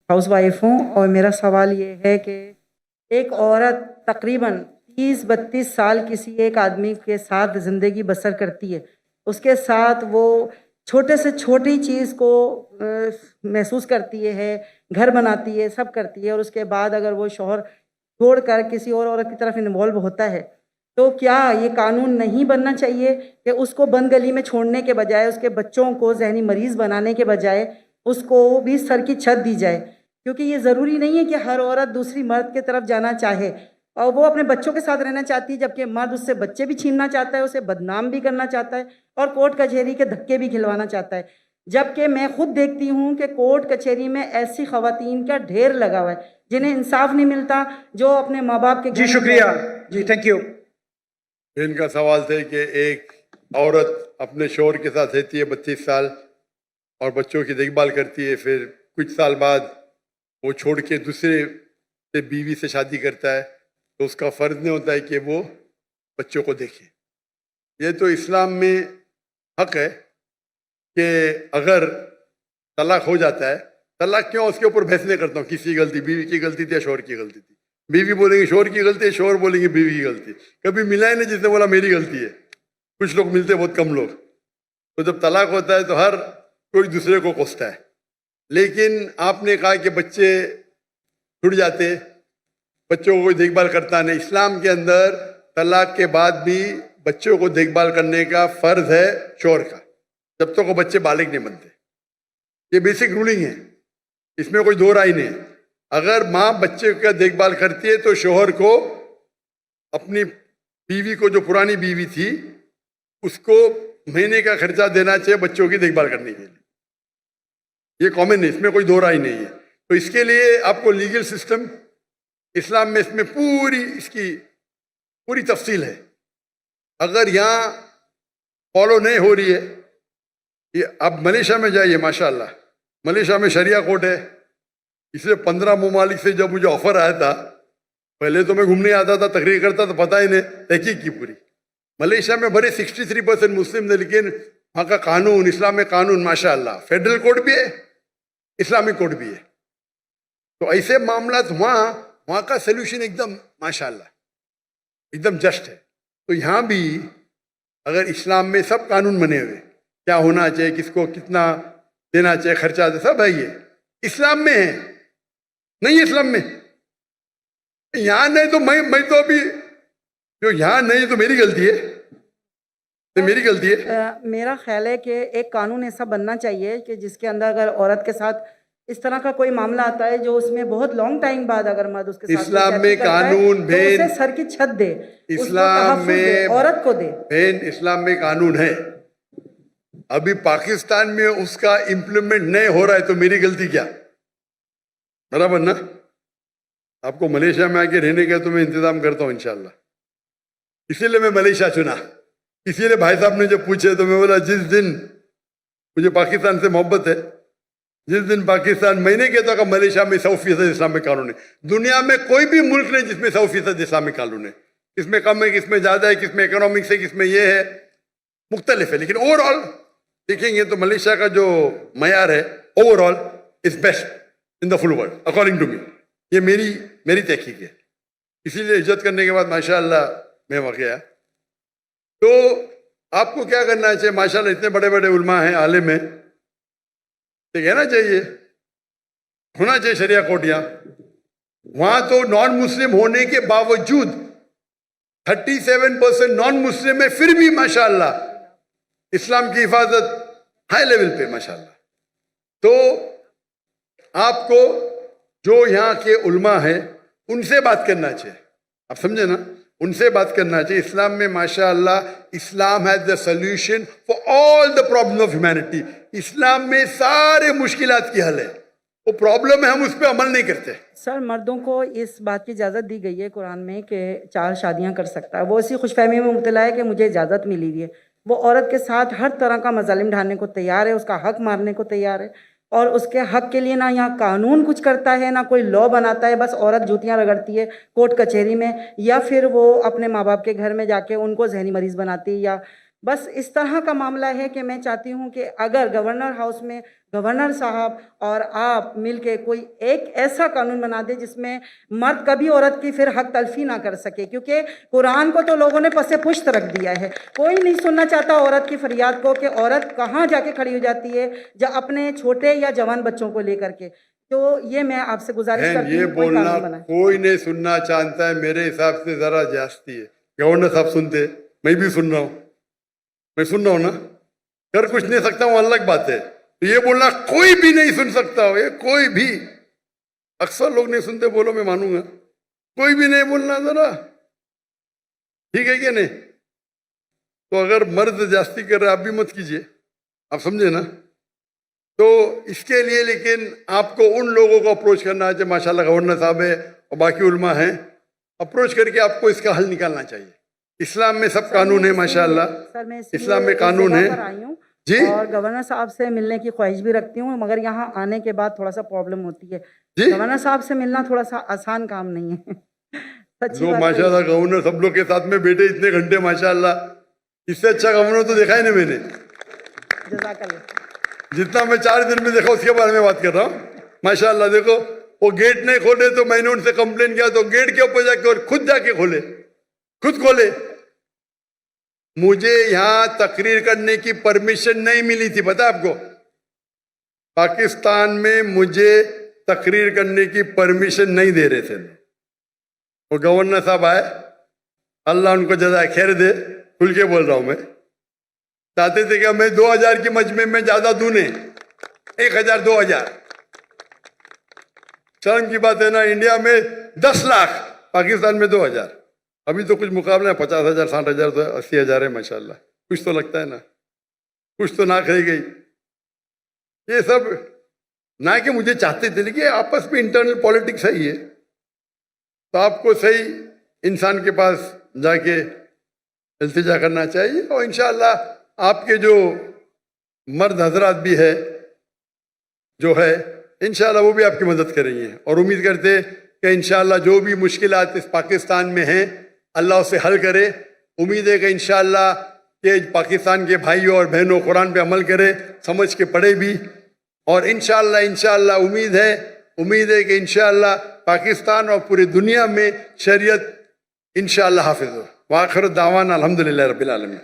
House wife हूँ और मेरा सवाल ये है कि एक औरत तकरीबन 30-32 साल किसी एक आदमी के साथ ज़िंदगी बसर करती है, उसके साथ वो छोटे से छोटी चीज़ को महसूस करती है, घर बनाती है, सब करती है, और उसके बाद अगर वो शौहर छोड़कर किसी और औरत की तरफ इन्वॉल्व होता है, तो क्या ये कानून नहीं बनना चाहिए कि उसको बंद गली में छोड़ने के बजाय, उसके बच्चों को जहनी मरीज़ बनाने के बजाय उसको भी सर की छत दी जाए? क्योंकि ये ज़रूरी नहीं है कि हर औरत दूसरी मर्द की तरफ जाना चाहे, और वो अपने बच्चों के साथ रहना चाहती है, जबकि मर्द उससे बच्चे भी छीनना चाहता है, उसे बदनाम भी करना चाहता है और कोर्ट कचहरी के धक्के भी खिलवाना चाहता है। जबकि मैं खुद देखती हूँ कि कोर्ट कचहरी में ऐसी ख़वातीन का ढेर लगा हुआ है जिन्हें इंसाफ नहीं मिलता, जो अपने माँ बाप के जी शुक्रिया जी, थैंक यू। इनका सवाल थे कि एक औरत अपने शौहर के साथ रहती है 32 साल और बच्चों की देखभाल करती है, फिर कुछ साल बाद वो छोड़ के दूसरे से बीवी से शादी करता है, तो उसका फ़र्ज नहीं होता है कि वो बच्चों को देखे। ये तो इस्लाम में हक है कि अगर तलाक हो जाता है, तलाक क्यों, उसके ऊपर बहस नहीं करता हूँ किसी की गलती, बीवी की गलती थी या शौहर की गलती थी। बीवी बोलेंगे शौहर की गलती है, शौहर बोलेंगे बीवी की गलती। कभी मिला ही नहीं जिसने बोला मेरी गलती है। कुछ लोग मिलते, बहुत कम लोग। तो जब तलाक होता है तो हर कोई दूसरे को कोसता है। लेकिन आपने कहा कि बच्चे छूट जाते, बच्चों को कोई देखभाल करता नहीं। इस्लाम के अंदर तलाक के बाद भी बच्चों को देखभाल करने का फ़र्ज है शौहर का, जब तक वो बच्चे बालिग नहीं बनते। ये बेसिक रूलिंग है, इसमें कोई दो राय नहीं है। अगर माँ बच्चे का देखभाल करती है तो शौहर को अपनी बीवी को, जो पुरानी बीवी थी, उसको महीने का खर्चा देना चाहिए बच्चों की देखभाल करने के लिए। ये कॉमन है, इसमें कोई दो राय नहीं है। तो इसके लिए आपको लीगल सिस्टम इस्लाम में, इसमें पूरी इसकी पूरी तफसील है। अगर यहाँ फॉलो नहीं हो रही है, ये आप मलेशिया में जाइए, माशाल्लाह मलेशिया में शरिया कोर्ट है। इसलिए 15 ममालिक से जब मुझे ऑफर आया था, पहले तो मैं घूमने आता था, तकरीर करता, तो पता ही नहीं, तहकीक की पूरी। मलेशिया में भले 63% मुस्लिम थे, लेकिन वहाँ का कानून, इस्लामिक कानून माशाल्लाह, फेडरल कोर्ट भी है, इस्लामिक कोर्ट भी है। तो ऐसे मामला वहाँ का सोल्यूशन एकदम माशाल्लाह एकदम जस्ट है। तो यहाँ भी अगर इस्लाम में सब कानून बने हुए, क्या होना चाहिए, किसको कितना देना चाहिए, खर्चा सब है, ये इस्लाम में है। नहीं इस्लाम में यहाँ नहीं, तो मैं तो अभी जो यहाँ नहीं तो मेरी गलती है, तो मेरी गलती है। मेरा ख्याल है कि एक कानून ऐसा बनना चाहिए कि जिसके अंदर अगर औरत के साथ इस तरह का कोई मामला आता है, जो उसमें बहुत लॉन्ग टाइम बाद अगर मर्द उसके साथ इस्लाम में कानून तो उसे सर की छत दे, इस्लाम में औरत को दे। इस्लाम में कानून है। अभी पाकिस्तान में उसका इम्प्लीमेंट नहीं हो रहा है, तो मेरी गलती क्या? बराबर ना? आपको मलेशिया में आके रहने का तो मैं इंतजाम करता हूँ इंशाल्लाह। इसीलिए मैं मलेशिया चुना। इसीलिए भाई साहब ने जब पूछे तो मैं बोला, जिस दिन मुझे पाकिस्तान से मोहब्बत है, जिस दिन पाकिस्तान, मैंने कहता कि मलेशिया में 100% इस्लामिक कानून है। दुनिया में कोई भी मुल्क नहीं जिसमें 100% इस्लामिक कानून है। किसमें कम है, किसमें ज्यादा है, किसमें इकोनॉमिक्स है, किसमें ये है, मुख्तलिफ है। लेकिन ओवरऑल देखेंगे तो मलेशिया का जो मयार है overall is best in the full world according to me. ये मेरी तहकीक है। इसीलिए इज्जत करने के बाद माशाअल्लाह मैं वहाँ गया। तो आपको क्या करना चाहिए? माशाअल्लाह इतने बड़े बड़े उलमा हैं, आलिम हैं, तो कहना चाहिए, होना चाहिए शरिया कोर्ट। वहां तो नॉन मुस्लिम होने के बावजूद 37% नॉन मुस्लिम है, फिर भी माशाअल्लाह इस्लाम की हिफाजत हाई लेवल पे माशाअल्लाह। तो आपको जो यहाँ के उलमा है उनसे बात करना चाहिए, आप समझे ना, उनसे बात करना चाहिए। इस्लाम में माशाअल्लाह, Islam has the solution for all the problem of humanity. इस्लाम में सारे मुश्किलात की हल है। वो प्रॉब्लम है, हम उस पर अमल नहीं करते। सर, मर्दों को इस बात की इजाज़त दी गई है कुरान में कि 4 शादियां कर सकता है। वो इसी खुशफहमी में मुब्तला है कि मुझे इजाज़त मिली हुई है। वो औरत के साथ हर तरह का मजालिम ढालने को तैयार है, उसका हक मारने को तैयार है, और उसके हक के लिए ना यहाँ कानून कुछ करता है, ना कोई लॉ बनाता है। बस औरत जूतियाँ रगड़ती है कोर्ट कचहरी में, या फिर वो अपने माँ बाप के घर में जाके उनको जहनी मरीज़ बनाती है, या بس اس طرح کا معاملہ ہے کہ میں چاہتی ہوں کہ اگر گورنر ہاؤس میں گورنر صاحب اور آپ مل کے کوئی ایک ایسا قانون بنا دے جس میں مرد کبھی عورت کی پھر حق تلفی نہ کر سکے، کیونکہ قرآن کو تو لوگوں نے پس پشت رکھ دیا ہے، کوئی نہیں سننا چاہتا عورت کی فریاد کو کہ عورت کہاں جا کے کھڑی ہو جاتی ہے جب اپنے چھوٹے یا جوان بچوں کو لے کر کے۔ تو یہ میں آپ سے گزارش کرتی یہ ہوں کوئی بولنا قانون بنائے۔ کوئی نہیں سننا چاہتا ہے، میرے حساب سے ذرا جاستی ہے۔ گورنر صاحب سنتے، میں بھی سن رہا ہوں، میں سن رہا ہوں نا، کر کچھ نہیں سکتا ہوں الگ بات ہے، تو یہ بولنا کوئی بھی نہیں سن سکتا ہو، یہ کوئی بھی، اکثر لوگ نہیں سنتے، بولو میں مانوں گا، کوئی بھی نہیں بولنا ذرا، ٹھیک ہے کہ نہیں؟ تو اگر مرد جاستی کر رہے آپ بھی مت کیجئے، آپ سمجھے نا؟ تو اس کے لیے لیکن آپ کو ان لوگوں کو اپروچ کرنا ہے، ماشاءاللہ گورنر صاحب ہے اور باقی علماء ہیں، اپروچ کر کے آپ کو اس کا حل نکالنا چاہیے۔ اسلام میں سب قانون ہے ماشاءاللہ، اسلام میں قانون ہے جی، اور گورنر صاحب سے ملنے کی خواہش بھی رکھتی ہوں، مگر یہاں آنے کے بعد تھوڑا سا پرابلم ہوتی ہے، جی گورنر صاحب سے ملنا تھوڑا سا آسان کام نہیں ہے، سچی جو بات ہے۔ ماشاءاللہ گورنر سب لوگ کے ساتھ میں بیٹھے اتنے گھنٹے، ماشاءاللہ اس سے اچھا گورنر تو دیکھا ہی نہیں میں نے، جزاک اللہ۔ جتنا میں 4 دن میں دیکھا اس کے بارے میں بات کر رہا ہوں۔ ماشاءاللہ دیکھو وہ گیٹ نہیں کھولے تو میں نے ان سے کمپلین کیا تو گیٹ کے اوپر جا کے اور خود جا کے کھولے، خود کھولے۔ مجھے یہاں تقریر کرنے کی پرمیشن نہیں ملی تھی، پتہ آپ کو؟ پاکستان میں مجھے تقریر کرنے کی پرمیشن نہیں دے رہے تھے، وہ گورنر صاحب آئے، اللہ ان کو جزائے خیر دے، کھل کے بول رہا ہوں میں، چاہتے تھے کہ میں 2000 کی مجمع میں زیادہ دوں نہیں، 1000 2000، شرم کی بات ہے نا، انڈیا میں 10 لاکھ، پاکستان میں 2000، ابھی تو کچھ مقابلہ ہے، 50,000 60,000 تو 80,000 ہے ماشاءاللہ، کچھ تو لگتا ہے نا، کچھ تو ناک رہ گئی۔ یہ سب نہ کہ مجھے چاہتے تھے، لیکن آپس میں انٹرنل پالیٹکس ہے یہ، تو آپ کو صحیح انسان کے پاس جا کے التجا کرنا چاہیے، اور انشاءاللہ آپ کے جو مرد حضرات بھی ہے جو ہے انشاءاللہ وہ بھی آپ کی مدد کریں گے، اور امید کرتے کہ انشاءاللہ جو بھی مشکلات اس پاکستان میں ہیں اللہ اسے حل کرے۔ امید ہے کہ انشاءاللہ کہ پاکستان کے بھائیوں اور بہنوں قرآن پہ عمل کرے، سمجھ کے پڑھے بھی، اور انشاءاللہ امید ہے کہ انشاءاللہ پاکستان اور پوری دنیا میں شریعت انشاءاللہ حافظ ہو۔ وآخر دعوانا الحمدللہ رب العالمین۔